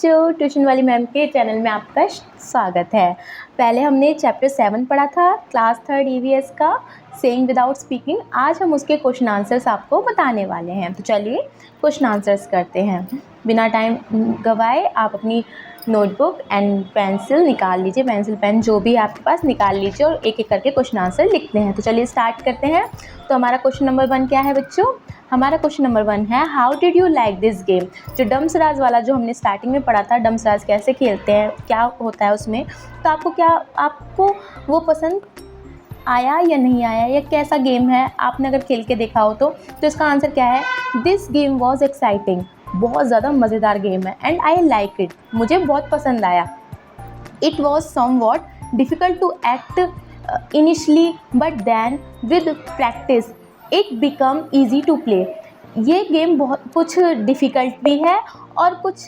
बच्चों, ट्यूशन वाली मैम के चैनल में आपका स्वागत है। पहले हमने चैप्टर 7 पढ़ा था क्लास 3rd ईवीएस का सेइंग विदाउट स्पीकिंग। आज हम उसके क्वेश्चन आंसर्स आपको बताने वाले हैं। तो चलिए क्वेश्चन आंसर्स करते हैं। बिना टाइम गवाए आप अपनी नोटबुक एंड पेंसिल निकाल लीजिए, पेंसिल पेन जो भी आपके पास निकाल लीजिए और एक एक करके क्वेश्चन आंसर लिखते हैं। तो चलिए स्टार्ट करते हैं। तो हमारा क्वेश्चन नंबर 1 क्या है बच्चों? हमारा क्वेश्चन नंबर 1 है, how did you like this game? जो डम्सराज वाला जो हमने स्टार्टिंग में पढ़ा था, डम्सराज कैसे खेलते हैं, क्या होता है उसमें, तो आपको वो पसंद आया या नहीं आया, या कैसा गेम है, आपने अगर खेल के देखा हो तो इसका आंसर क्या है? This game was exciting. बहुत ज़्यादा मज़ेदार गेम है। एंड आई लाइक इट, मुझे बहुत पसंद आया। It was somewhat difficult to act initially but then with practice it become easy to play. ये गेम बहुत कुछ डिफ़िकल्ट भी है और कुछ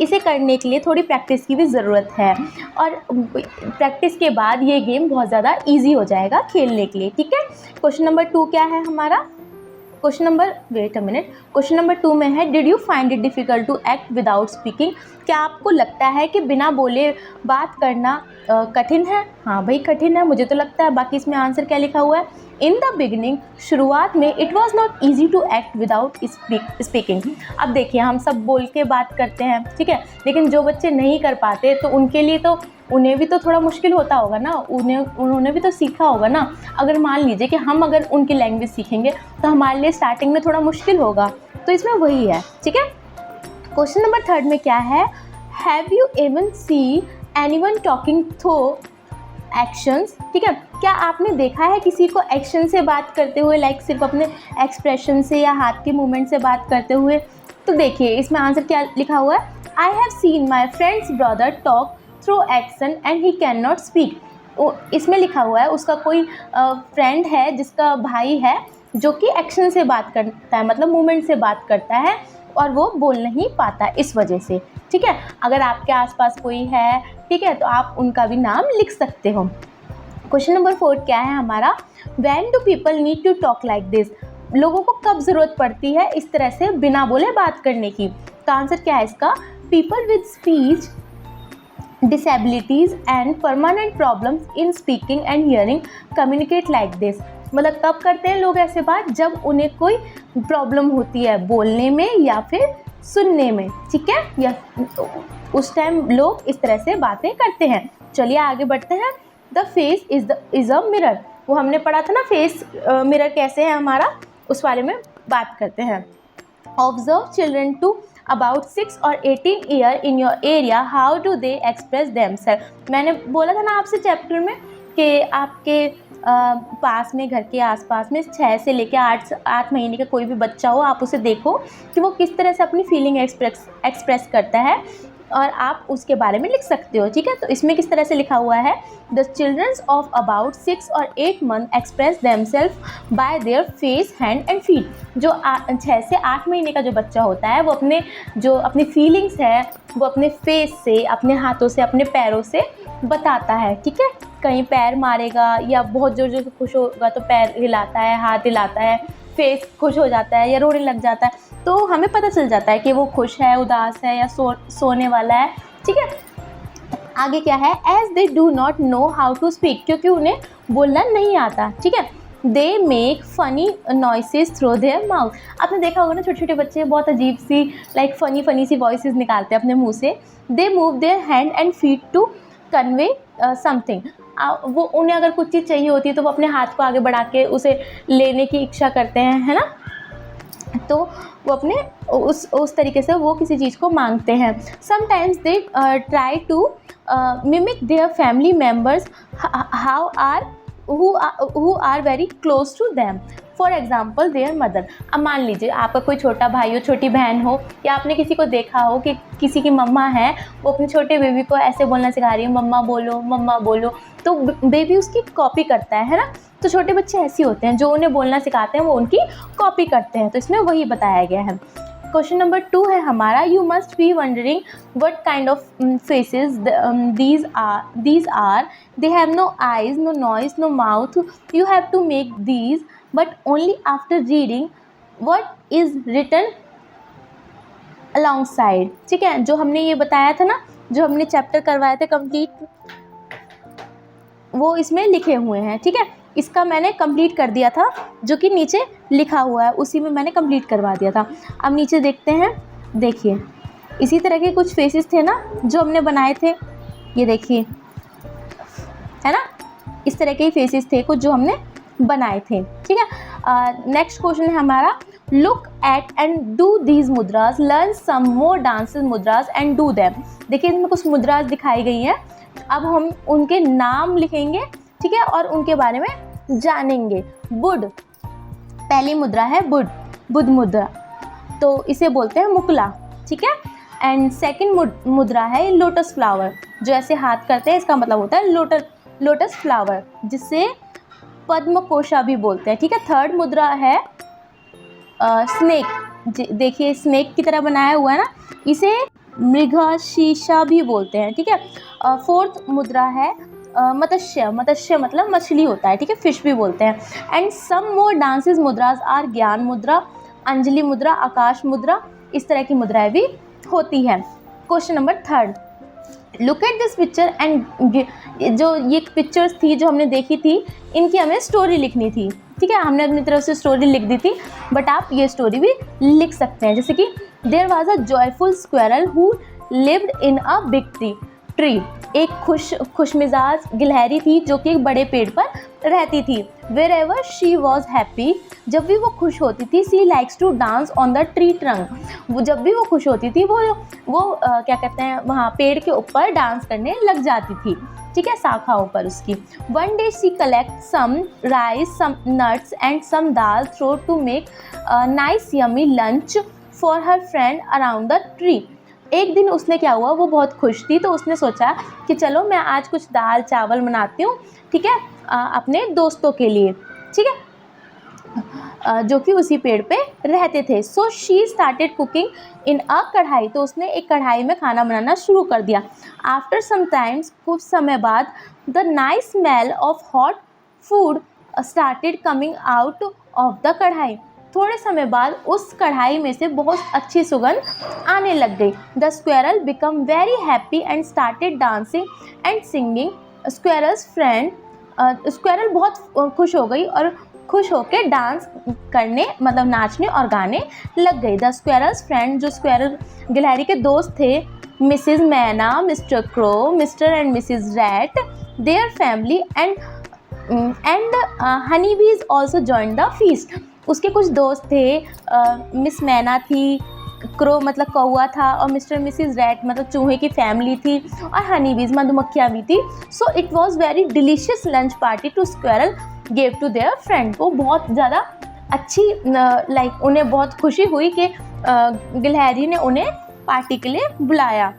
इसे करने के लिए थोड़ी प्रैक्टिस की भी ज़रूरत है, और प्रैक्टिस के बाद ये गेम बहुत ज़्यादा ईजी हो जाएगा खेलने के लिए। ठीक है। क्वेश्चन नंबर 2 क्या है हमारा? क्वेश्चन नंबर 2 में है, did you find it difficult to act without speaking? क्या आपको लगता है कि बिना बोले बात करना कठिन है? हाँ भाई कठिन है, मुझे तो लगता है। बाकी इसमें आंसर क्या लिखा हुआ है? इन द बिगिनिंग, शुरुआत में, it was not easy to act without speaking. अब देखिए, हम सब बोल के बात करते हैं, ठीक है, लेकिन जो बच्चे नहीं कर पाते तो उनके लिए तो उन्हें भी तो थोड़ा मुश्किल होता होगा ना, उन्होंने भी तो सीखा होगा ना। अगर मान लीजिए कि हम अगर उनकी लैंग्वेज सीखेंगे तो हमारे लिए स्टार्टिंग में थोड़ा मुश्किल होगा, तो इसमें वही है। ठीक है। क्वेश्चन नंबर 3 में क्या है? Have you A one see anyone talking through actions? ठीक है, क्या आपने देखा है किसी को एक्शन से बात करते हुए, सिर्फ अपने एक्सप्रेशन से या हाथ के मूवमेंट से बात करते हुए? तो देखिए इसमें आंसर क्या लिखा हुआ है? I have seen my friends brother talk through action and he can not speak. इसमें लिखा हुआ है उसका कोई फ्रेंड है, जिसका भाई है, जो कि एक्शन से बात करता है, मतलब मूवमेंट से बात करता है, और वो बोल नहीं पाता इस वजह से। ठीक है। अगर आपके आसपास कोई है, ठीक है, तो आप उनका भी नाम लिख सकते हो। क्वेश्चन नंबर 4 क्या है हमारा? When do people need to talk like this? लोगों को कब ज़रूरत पड़ती है इस तरह से बिना बोले बात करने की? तो आंसर क्या है इसका? People with speech disabilities and permanent problems in speaking and hearing communicate like this. मतलब कब करते हैं लोग ऐसे बात? जब उन्हें कोई प्रॉब्लम होती है बोलने में या फिर सुनने में। ठीक है, या उस टाइम लोग इस तरह से बातें करते हैं। चलिए आगे बढ़ते हैं। The face is a mirror. वो हमने पढ़ा था ना, फेस मिरर कैसे है हमारा, उस बारे में बात करते हैं। ऑब्जर्व चिल्ड्रन टू अबाउट 6 और 18 year in your area, how do they express themself? मैंने बोला था ना आपसे चैप्टर में कि आपके पास में, घर के आसपास में 6 से लेकर 8 महीने का कोई भी बच्चा हो, आप उसे देखो कि वो किस तरह से अपनी फीलिंग एक्सप्रेस करता है, और आप उसके बारे में लिख सकते हो। ठीक है। तो इसमें किस तरह से लिखा हुआ है? द चिल्ड्रंस ऑफ अबाउट 6 और 8 month express themself by their face, hand and feet. जो 6 से 8 महीने का जो बच्चा होता है, वो अपनी फीलिंग्स है वो अपने फेस से, अपने हाथों से, अपने पैरों से बताता है। ठीक है। कहीं पैर मारेगा या बहुत ज़ोर ज़ोर से खुश होगा तो पैर हिलाता है, हाथ हिलाता है, फेस खुश हो जाता है या रोने लग जाता है, तो हमें पता चल जाता है कि वो खुश है, उदास है या सोने वाला है। ठीक है। आगे क्या है? As they do not know how to speak, क्योंकि उन्हें बोलना नहीं आता। ठीक है। They make funny noises through their mouth. आपने देखा होगा ना, छोटे छोटे बच्चे बहुत अजीब सी फनी सी वॉइसेस निकालते हैं अपने मुंह से। They move their hand and feet to convey something. वो उन्हें अगर कुछ चीज़ चाहिए होती है तो वो अपने हाथ को आगे बढ़ा के उसे लेने की इच्छा करते हैं, है ना। तो वो अपने उस तरीके से वो किसी चीज़ को मांगते हैं। Sometimes they try to mimic their family members who are very close to them, for example their mother. अब मान लीजिए आपका कोई छोटा भाई हो, छोटी बहन हो, या आपने किसी को देखा हो कि किसी की मम्मा है, वो अपने छोटे बेबी को ऐसे बोलना सिखा रही है, मम्मा बोलो मम्मा बोलो, तो बेबी उसकी कॉपी करता है ना। तो छोटे बच्चे ऐसे होते हैं, जो उन्हें बोलना सिखाते हैं वो उनकी कॉपी करते हैं। तो इसमें वही बताया गया है। क्वेश्चन नंबर 2 है हमारा, you must be wondering what kind of faces these are. They have no eyes, no nose, no mouth. You have to make these, but only after reading what is written along side, ठीक है। जो हमने ये बताया था ना, जो हमने चैप्टर करवाए थे कंप्लीट, वो इसमें लिखे हुए हैं, ठीक है। इसका मैंने कंप्लीट कर दिया था, जो कि नीचे लिखा हुआ है उसी में मैंने कंप्लीट करवा दिया था। अब नीचे देखते हैं, देखिए इसी तरह के कुछ फेसेस थे ना जो हमने बनाए थे, ये देखिए, है ना, इस तरह के फेसेस थे कुछ जो हमने बनाए थे, ठीक है। नेक्स्ट क्वेश्चन है हमारा, look at and do these mudras, learn some more dances mudras and do them. देखिए इसमें कुछ मुद्रास दिखाई गई हैं, अब हम उनके नाम लिखेंगे, ठीक है, और उनके बारे में जानेंगे। बुध, पहली मुद्रा है बुध, बुध मुद्रा, तो इसे बोलते हैं मुकला, ठीक है। एंड सेकंड मुद्रा है लोटस फ्लावर, जो ऐसे हाथ करते हैं, इसका मतलब होता है लोटस फ्लावर, जिसे पद्म कोशा भी बोलते हैं, ठीक है। थर्ड मुद्रा है स्नेक, देखिए स्नेक की तरह बनाया हुआ है ना, इसे मृगशीर्ष भी बोलते हैं, ठीक है। फोर्थ मुद्रा है मत्स्य, मत्स्य मतलब मछली होता है, ठीक है, फिश भी बोलते हैं। And some more dances mudras are gyan mudra, Anjali मुद्रा, आकाश मुद्रा, इस तरह की मुद्राएं भी होती है। Question number third, look at this picture and, जो ये पिक्चर्स थी जो हमने देखी थी, इनकी हमें स्टोरी लिखनी थी, ठीक है। हमने अपनी तरफ से स्टोरी लिख दी थी, बट आप ये स्टोरी भी लिख सकते हैं, जैसे कि there was a joyful squirrel who lived in a big tree, एक खुश मिजाज गिलहरी थी जो कि एक बड़े पेड़ पर रहती थी। Wherever she was happy, जब भी वो खुश होती थी, she likes to dance on the tree trunk, वो जब भी वो खुश होती थी वो क्या कहते हैं, वहाँ पेड़ के ऊपर डांस करने लग जाती थी, ठीक है, शाखाओं पर उसकी। One day she collect some rice, some nuts and some dal throw to make nice yummy lunch for her friend around the tree. एक दिन उसने क्या हुआ, वो बहुत खुश थी, तो उसने सोचा कि चलो मैं आज कुछ दाल चावल बनाती हूँ, ठीक है, अपने दोस्तों के लिए, ठीक है, जो कि उसी पेड़ पे रहते थे। So she started cooking in a kadhai, तो उसने एक कढ़ाई में खाना बनाना शुरू कर दिया। आफ्टर सम टाइम्स, कुछ समय बाद, the nice smell of hot food started coming out of the कढ़ाई, थोड़े समय बाद उस कढ़ाई में से बहुत अच्छी सुगंध आने लग गई। The squirrel become very happy and started dancing and singing. Squirrels friend, squirrel बहुत खुश हो गई और खुश होकर डांस करने, मतलब नाचने और गाने लग गई। द स्क्वेरल्स फ्रेंड, जो स्क्वेरल गिलहरी के दोस्त थे, मिसिज मैना, mister crow, mister and Mrs rat, their family and honey बीज ऑल्सो जॉइन द फीस्ट। उसके कुछ दोस्त थे, मिस मैना थी, क्रो मतलब कौआ था, और मिस्टर मिसिज रैट मतलब चूहे की फैमिली थी, और हनी बीज मधुमक्खियाँ भी थी। So it was very delicious lunch party to squirrel gave to their friend. वो बहुत ज़्यादा अच्छी, लाइक उन्हें बहुत खुशी हुई कि गिलहरी ने उन्हें पार्टी के लिए बुलाया।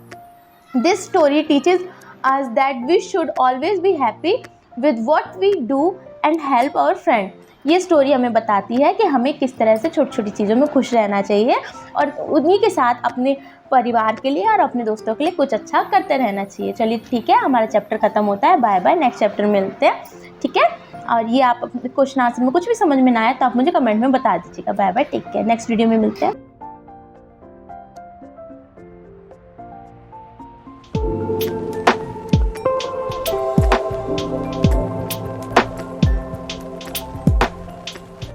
This story teaches us that we should always be happy with what we do and help our friend. ये स्टोरी हमें बताती है कि हमें किस तरह से छोटी छोटी चीज़ों में खुश रहना चाहिए, और उन्हीं के साथ अपने परिवार के लिए और अपने दोस्तों के लिए कुछ अच्छा करते रहना चाहिए। चलिए ठीक है, हमारा चैप्टर ख़त्म होता है, बाय बाय, नेक्स्ट चैप्टर में मिलते हैं, ठीक है। और ये आप क्वेश्चन आंसर में कुछ भी समझ में ना आए तो आप मुझे कमेंट में बता दीजिएगा। Bye bye, take care, next video में मिलते हैं।